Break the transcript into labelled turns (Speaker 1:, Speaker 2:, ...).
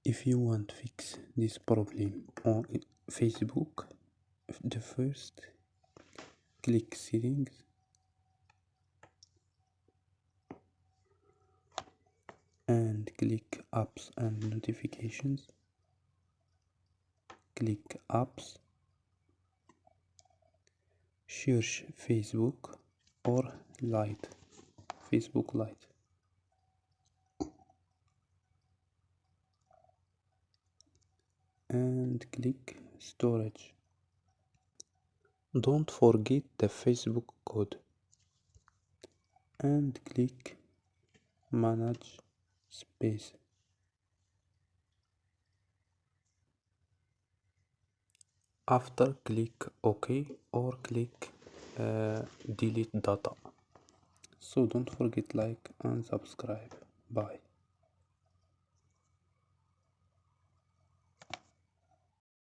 Speaker 1: If you want to fix this problem on Facebook, the first click settings and click apps and notifications. Click apps, search Facebook or Lite, Facebook Lite. And click storage. Don't forget the Facebook code and click manage space. After click OK or click delete data. So don't forget like and subscribe. Bye.